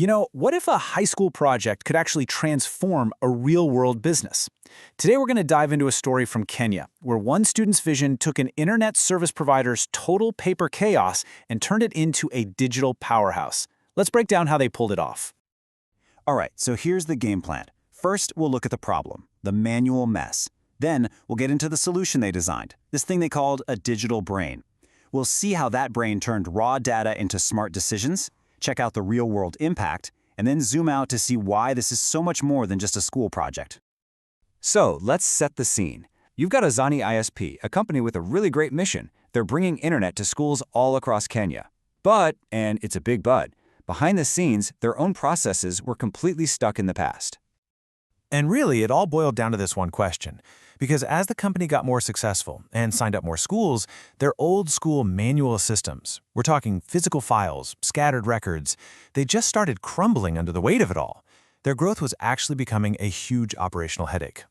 What if a high school project could actually transform a real-world business? Today we're going to dive into a story from Kenya, where one student's vision took an internet service provider's total paper chaos and turned it into a digital powerhouse. Let's break down how they pulled it off. All right, so here's the game plan. First, we'll look at the problem, the manual mess. Then, we'll get into the solution they designed, this thing they called a digital brain. We'll see how that brain turned raw data into smart decisions, check out the real-world impact, and then zoom out to see why this is so much more than just a school project. So, let's set the scene. You've got Azani ISP, a company with a really great mission. They're bringing internet to schools all across Kenya. But, and it's a big but, behind the scenes, their own processes were completely stuck in the past. And really, it all boiled down to this one question. Because as the company got more successful and signed up more schools, their old-school manual systems, we're talking physical files, scattered records, they just started crumbling under the weight of it all. Their growth was actually becoming a huge operational headache.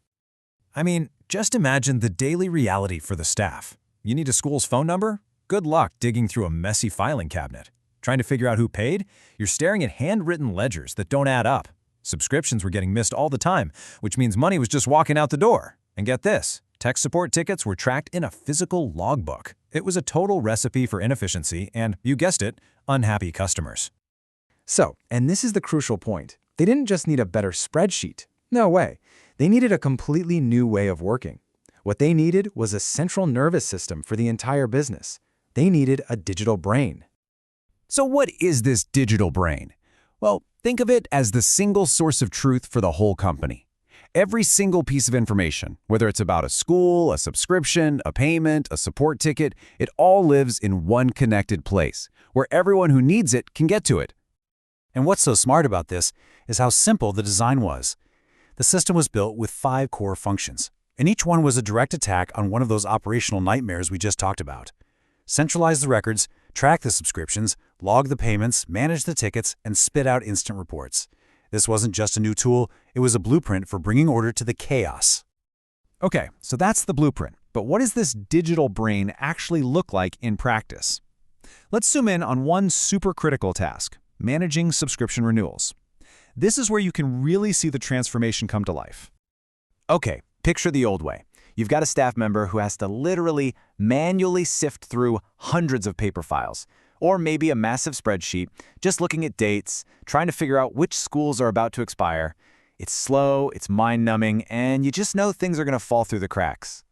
I mean, just imagine the daily reality for the staff. You need a school's phone number? Good luck digging through a messy filing cabinet. Trying to figure out who paid? You're staring at handwritten ledgers that don't add up. Subscriptions were getting missed all the time, which means money was just walking out the door. And get this, tech support tickets were tracked in a physical logbook. It was a total recipe for inefficiency and, you guessed it, unhappy customers. So, and this is the crucial point, they didn't just need a better spreadsheet. No way. They needed a completely new way of working. What they needed was a central nervous system for the entire business. They needed a digital brain. So what is this digital brain? Well, think of it as the single source of truth for the whole company. Every single piece of information, whether it's about a school, a subscription, a payment, a support ticket, it all lives in one connected place, where everyone who needs it can get to it. And what's so smart about this is how simple the design was. The system was built with 5 core functions, and each one was a direct attack on one of those operational nightmares we just talked about. Centralize the records, track the subscriptions, log the payments, manage the tickets, and spit out instant reports. This wasn't just a new tool, it was a blueprint for bringing order to the chaos. Okay, so that's the blueprint. But what does this digital brain actually look like in practice? Let's zoom in on one super critical task, managing subscription renewals. This is where you can really see the transformation come to life. Okay, picture the old way. You've got a staff member who has to literally manually sift through hundreds of paper files, or maybe a massive spreadsheet, just looking at dates, trying to figure out which schools are about to expire. It's slow, it's mind-numbing, and you just know things are going to fall through the cracks.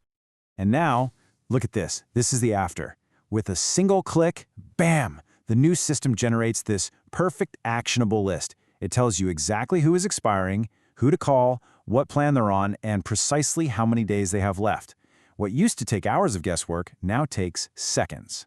And now, look at this. This is the after. With a single click, bam! The new system generates this perfect actionable list. It tells you exactly who is expiring, who to call, what plan they're on, and precisely how many days they have left. What used to take hours of guesswork now takes seconds.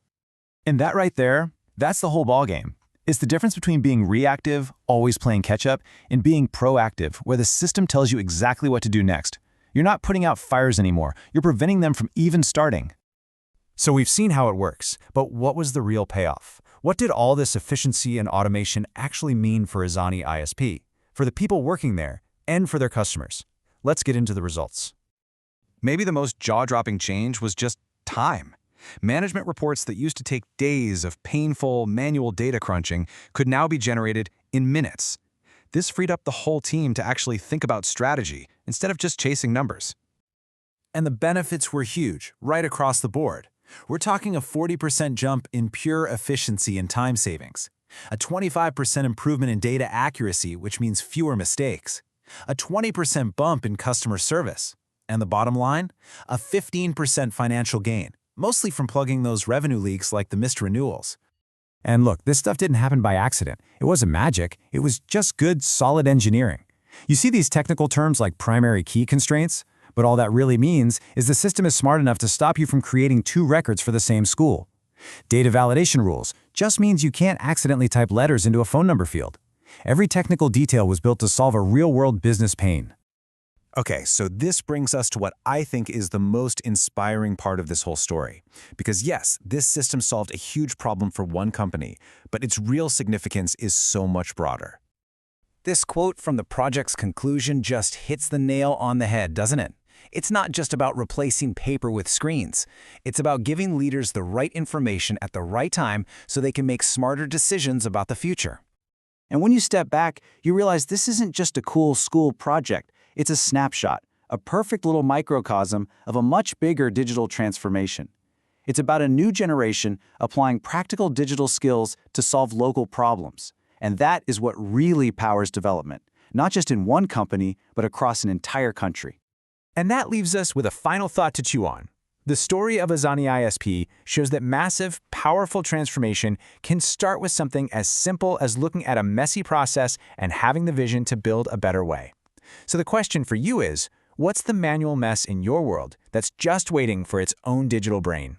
And that right there, that's the whole ballgame. It's the difference between being reactive, always playing catch-up, and being proactive, where the system tells you exactly what to do next. You're not putting out fires anymore. You're preventing them from even starting. So we've seen how it works, but what was the real payoff? What did all this efficiency and automation actually mean for Azani ISP, for the people working there, and for their customers? Let's get into the results. Maybe the most jaw-dropping change was just time. Management reports that used to take days of painful manual data crunching could now be generated in minutes. This freed up the whole team to actually think about strategy instead of just chasing numbers. And the benefits were huge, right across the board. We're talking a 40% jump in pure efficiency and time savings, a 25% improvement in data accuracy, which means fewer mistakes, a 20% bump in customer service, and the bottom line, a 15% financial gain, mostly from plugging those revenue leaks like the missed renewals. And look, this stuff didn't happen by accident. It wasn't magic. It was just good, solid engineering. You see these technical terms like primary key constraints? But all that really means is the system is smart enough to stop you from creating 2 records for the same school. Data validation rules just means you can't accidentally type letters into a phone number field. Every technical detail was built to solve a real-world business pain. Okay, so this brings us to what I think is the most inspiring part of this whole story. Because yes, this system solved a huge problem for one company, but its real significance is so much broader. This quote from the project's conclusion just hits the nail on the head, doesn't it? It's not just about replacing paper with screens. It's about giving leaders the right information at the right time so they can make smarter decisions about the future. And when you step back, you realize this isn't just a cool school project. It's a snapshot, a perfect little microcosm of a much bigger digital transformation. It's about a new generation applying practical digital skills to solve local problems. And that is what really powers development, not just in one company, but across an entire country. And that leaves us with a final thought to chew on. The story of Azani ISP shows that massive, powerful transformation can start with something as simple as looking at a messy process and having the vision to build a better way. So the question for you is, what's the manual mess in your world that's just waiting for its own digital brain?